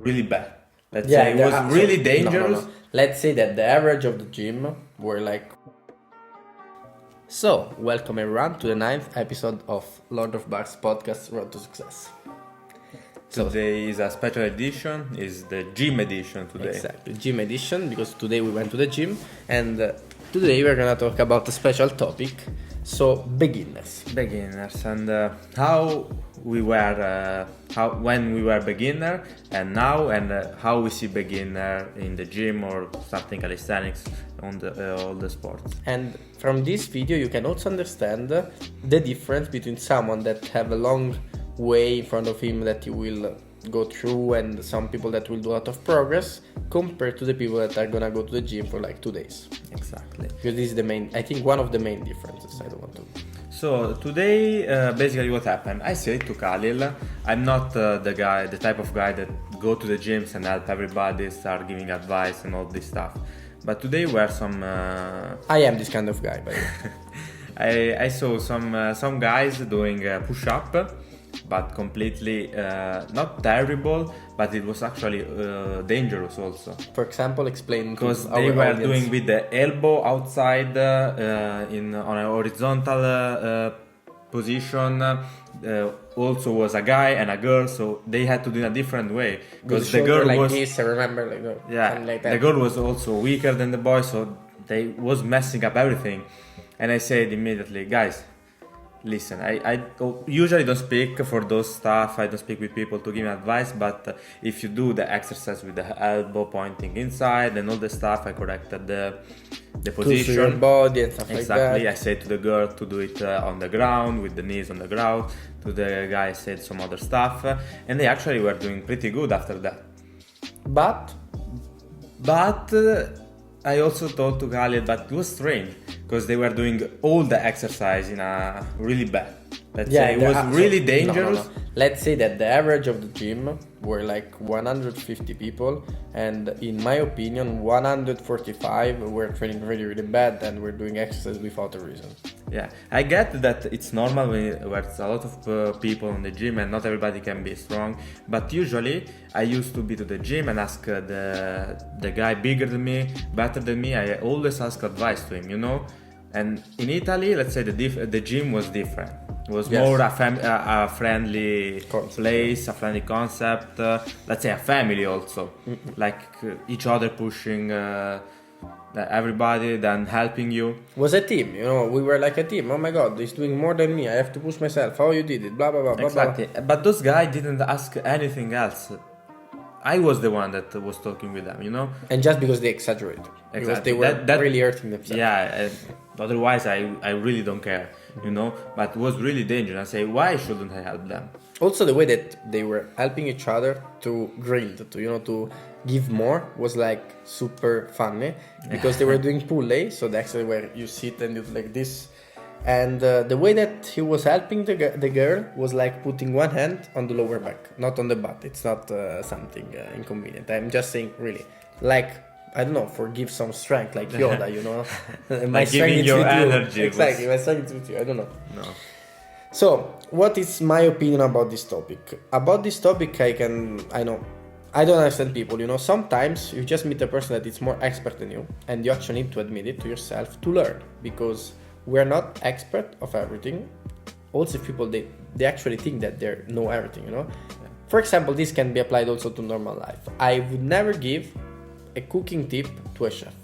really bad. Let's say it was really dangerous. No. Let's say that the average of the gym were like. So, welcome everyone to the 9th episode of Lord of Bars podcast Road to Success. Today is a special edition, is the gym edition today. Exactly, gym edition, because today we went to the gym and today we're gonna talk about a special topic, so beginners. Beginners and how we were, when we were beginner and now, and how we see beginner in the gym or starting calisthenics on all the sports. And from this video you can also understand the difference between someone that have a long way in front of him that he will go through and some people that will do a lot of progress compared to the people that are gonna go to the gym for like 2 days. Exactly. Because this is the main, I think one of the main differences. I don't want to. So today, basically what happened, I said to Khalil, I'm not the type of guy that go to the gyms and help everybody, start giving advice and all this stuff. But today were some... I am this kind of guy, by the way. I saw some guys doing push-up, but completely not terrible, but it was actually dangerous also. For example, explain because to they our were audience. doing with the elbow outside on a horizontal position. Also was a guy and a girl, so they had to do it in a different way because the girl like was this, I remember, like no, something like that. The girl was also weaker than the boy, so they was messing up everything. And I said immediately, guys, listen, I usually don't speak for those stuff. I don't speak with people to give me advice, but if you do the exercise with the elbow pointing inside and all the stuff, I corrected the position, your body and stuff exactly. like that. I said to the girl to do it on the ground with the knees on the ground. To the guy I said some other stuff, and they actually were doing pretty good after that. But I also told to Khalil, but it was strange because they were doing all the exercise in a really bad. Let's say it was really dangerous. No. Let's say that the average of the gym were like 150 people, and in my opinion, 145 were training really, really bad and were doing exercise without a reason. Yeah, I get that it's normal when there's a lot of people in the gym and not everybody can be strong. But usually, I used to be to the gym and ask the guy bigger than me, better than me. I always ask advice to him, you know. And in Italy, let's say the gym was different. It was more a friendly place, a friendly concept. Let's say a family also, like each other pushing everybody, then helping you. Was a team, you know. We were like a team. Oh my God, he's doing more than me. I have to push myself. How you did it? Blah blah blah blah. Exactly. Blah. But those guys didn't ask anything else. I was the one that was talking with them, you know. And just because they exaggerated, because they were really hurting themselves. Yeah. Otherwise, I really don't care, you know. But it was really dangerous. I say, why shouldn't I help them? Also, the way that they were helping each other to grill, to give more was like super funny because they were doing pulley, so the exercise where you sit and you do like this. And the way that he was helping the girl was like putting one hand on the lower back, not on the butt. It's not something inconvenient. I'm just saying, really, like, I don't know, give some strength, like Yoda, you know. My like giving your energy. Exactly, my strength is with you. I don't know. No. So, what is my opinion about this topic? About this topic, I don't understand people, you know. Sometimes you just meet a person that is more expert than you, and you actually need to admit it to yourself to learn, because we're not expert of everything. Also, people they actually think that they know everything, you know. Yeah. For example, this can be applied also to normal life. I would never give a cooking tip to a chef.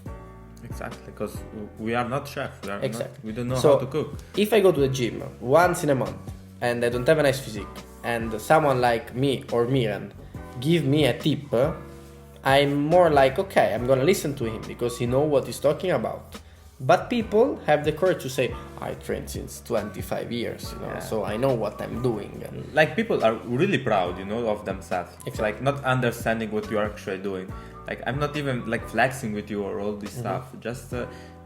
Exactly, because we are not chefs. We don't know how to cook. If I go to the gym once in a month and I don't have a nice physique, and someone like me or Mirand give me a tip, I'm more like, okay, I'm gonna listen to him because he knows what he's talking about. But people have the courage to say, I trained since 25 years, you know, so I know what I'm doing. And like, people are really proud, you know, of themselves. It's like not understanding what you're actually doing. Like, I'm not even like flexing with you or all this stuff. Just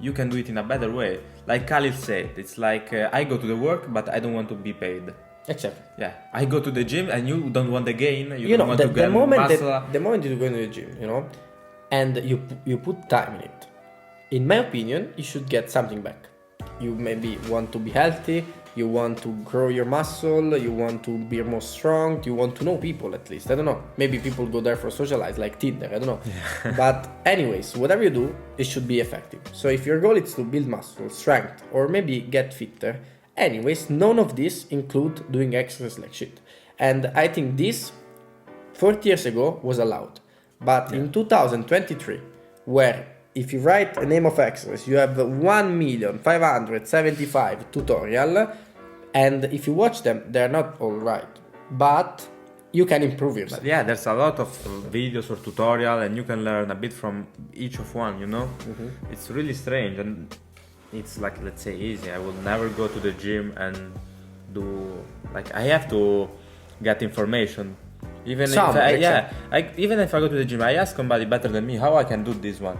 you can do it in a better way. Like Khalil said, it's like I go to the work, but I don't want to be paid. Exactly. Yeah, I go to the gym and you don't want the gain. You don't know, want to get muscle. The moment you go into the gym, you know, and you put time in it, in my opinion, you should get something back. You maybe want to be healthy, you want to grow your muscle, you want to be more strong, you want to know people at least. I don't know. Maybe people go there for socialize like Tinder, I don't know. Yeah. But anyways, whatever you do, it should be effective. So if your goal is to build muscle, strength, or maybe get fitter, anyways, none of this include doing exercise like shit. And I think this 40 years ago was allowed. But in 2023, where if you write a name of exercise, you have 1,575 tutorial, and if you watch them, they're not all right. But you can improve yourself. But yeah, there's a lot of videos or tutorial, and you can learn a bit from each of one, you know? Mm-hmm. It's really strange, and it's like, let's say, easy. I will never go to the gym and do, like, I have to get information. Even if even if I go to the gym, I ask somebody better than me how I can do this one.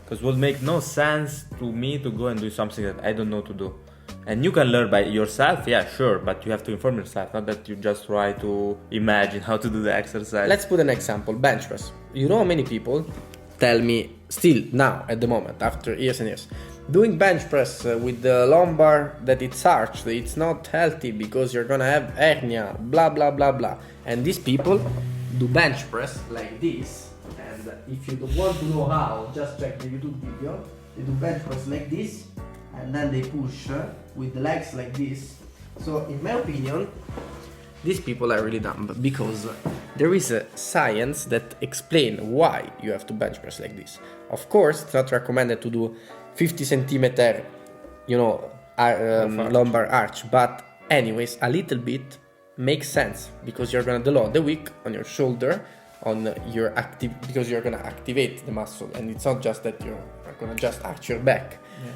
Because it will make no sense to me to go and do something that I don't know to do. And you can learn by yourself, yeah, sure, but you have to inform yourself, not that you just try to imagine how to do the exercise. Let's put an example, bench press. You know how many people tell me, still now, at the moment, after years and years, doing bench press with the lumbar that it's arched, it's not healthy because you're gonna have hernia, blah, blah, blah, blah. And these people do bench press like this. And if you want to know how, just check the YouTube video. They do bench press like this, and then they push with the legs like this. So in my opinion, these people are really dumb because there is a science that explains why you have to bench press like this. Of course, it's not recommended to do 50 centimeter, lumbar arch, but anyways, a little bit makes sense because you're gonna deload the weight on your shoulder, on your because you're gonna activate the muscle, and it's not just that you're gonna just arch your back. Yeah.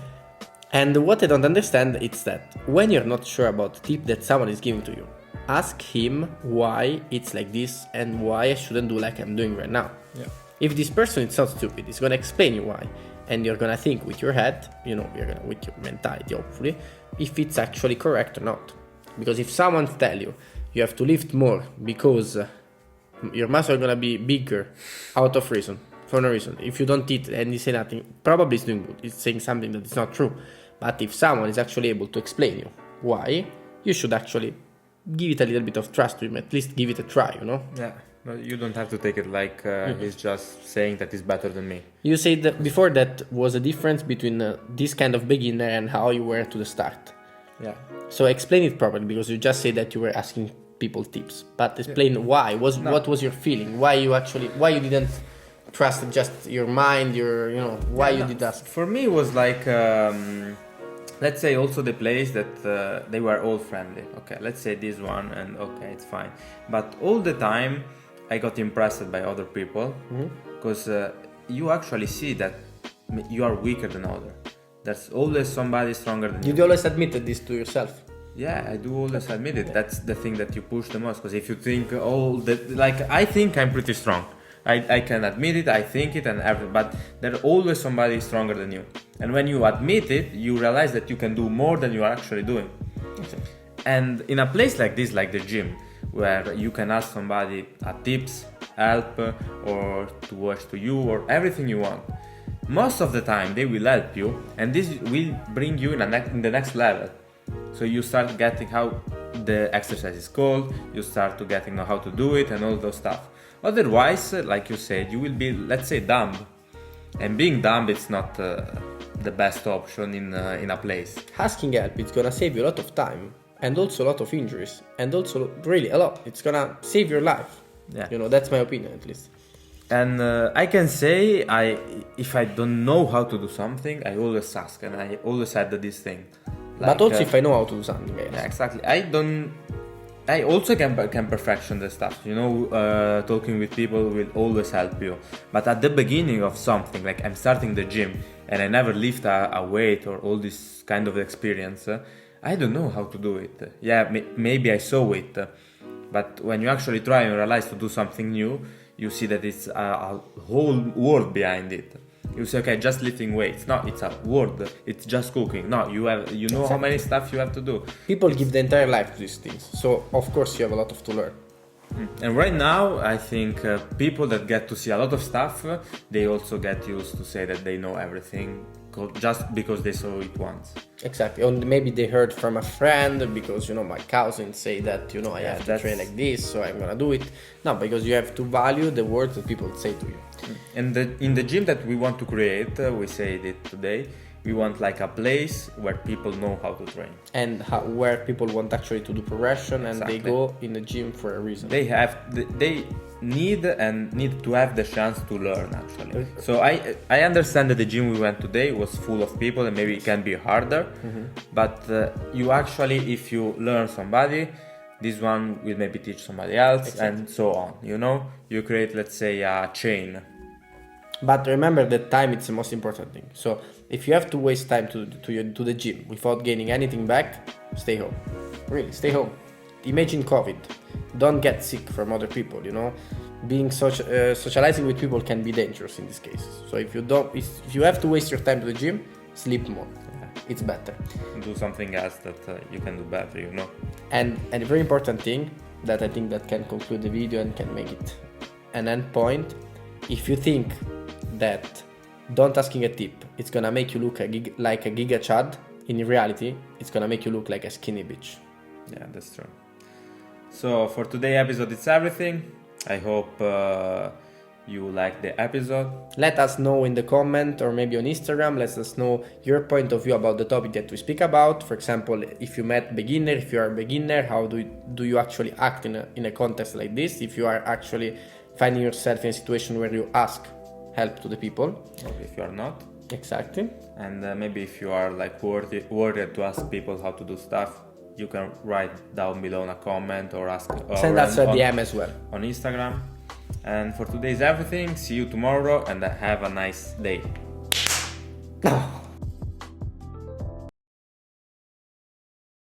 And what I don't understand is that when you're not sure about the tip that someone is giving to you, ask him why it's like this and why I shouldn't do like I'm doing right now. Yeah. If this person is not stupid, he's gonna explain you why, and you're gonna think with your head, you're gonna with your mentality, hopefully, if it's actually correct or not. Because if someone tell you have to lift more because your muscle are gonna be bigger out of reason, for no reason. If you don't eat and you say nothing, probably it's doing good. It's saying something that is not true. But if someone is actually able to explain you why, you should actually give it a little bit of trust to him. At least give it a try, Yeah. No, you don't have to take it like he's just saying that he's better than me. You said that before that was a difference between this kind of beginner and how you were to the start. Yeah. So explain it properly, because you just said that you were asking people tips, but explain why. What was your feeling? Why you didn't trust just your mind? Why you did that? For me, it was like let's say also the place that they were all friendly. Okay, let's say this one, and okay, it's fine. But all the time, I got impressed by other people because you actually see that you are weaker than others. There's always somebody stronger than you. You always admitted this to yourself. Yeah, I do always admit it. That's the thing that you push the most. Because if you think I think I'm pretty strong. I can admit it, I think it, and everything. But there's always somebody stronger than you. And when you admit it, you realize that you can do more than you are actually doing. Okay. And in a place like this, like the gym, where you can ask somebody tips, help, or to watch to you, or everything you want. Most of the time, they will help you, and this will bring you in the next level. So you start getting how the exercise is called, you start to getting how to do it and all those stuff. Otherwise, like you said, you will be, let's say, dumb. And being dumb, it's not the best option in a place. Asking help, it's gonna save you a lot of time and also a lot of injuries, and also really a lot. It's gonna save your life. Yeah. That's my opinion at least. And I can say, if I don't know how to do something, I always ask, and I always had this thing. But also if I know how to do something, yes. Yeah, exactly. I also can perfection the stuff. Talking with people will always help you. But at the beginning of something, like I'm starting the gym and I never lift a weight or all this kind of experience, I don't know how to do it. Yeah, maybe I saw it, but when you actually try and realize to do something new, you see that it's a whole world behind it. You say, okay, just lifting weights. No, it's a world. It's just cooking. No, exactly. How many stuff you have to do. People give the entire life to these things. So, of course, you have a lot to learn. And right now, I think people that get to see a lot of stuff, they also get used to say that they know everything just because they saw it once. Exactly. Or maybe they heard from a friend because, my cousin say that, I have to train like this, so I'm gonna do it. No, because you have to value the words that people say to you. And in the gym that we want to create, we said it today, we want like a place where people know how to train. And where people want actually to do progression, and Exactly. they go in the gym for a reason. They need to have the chance to learn actually. So I understand that the gym we went today was full of people and maybe it can be harder, but you actually, if you learn somebody, this one will maybe teach somebody else. Exactly. And so on, you create, let's say, a chain. But remember that time is the most important thing. So if you have to waste time to the gym without gaining anything back, stay home. Really, stay home. Imagine COVID. Don't get sick from other people, Being socializing with people can be dangerous in this case. So if you have to waste your time to the gym, sleep more. It's better. Do something else that you can do better, And a very important thing that I think that can conclude the video and can make it an end point. If you think that don't asking a tip, it's gonna make you look like a giga chad, in reality, it's gonna make you look like a skinny bitch. Yeah, that's true. So for today's episode, it's everything. I hope you liked the episode. Let us know in the comment or maybe on Instagram. Let us know your point of view about the topic that we speak about. For example, if you met beginner, if you are a beginner, how do you actually act in a context like this? If you are actually finding yourself in a situation where you ask help to the people. Or if you are not. Exactly. And maybe if you are like worried to ask people how to do stuff, you can write down below in a comment or ask. Send us a DM as well. On Instagram. And for today's everything. See you tomorrow and have a nice day.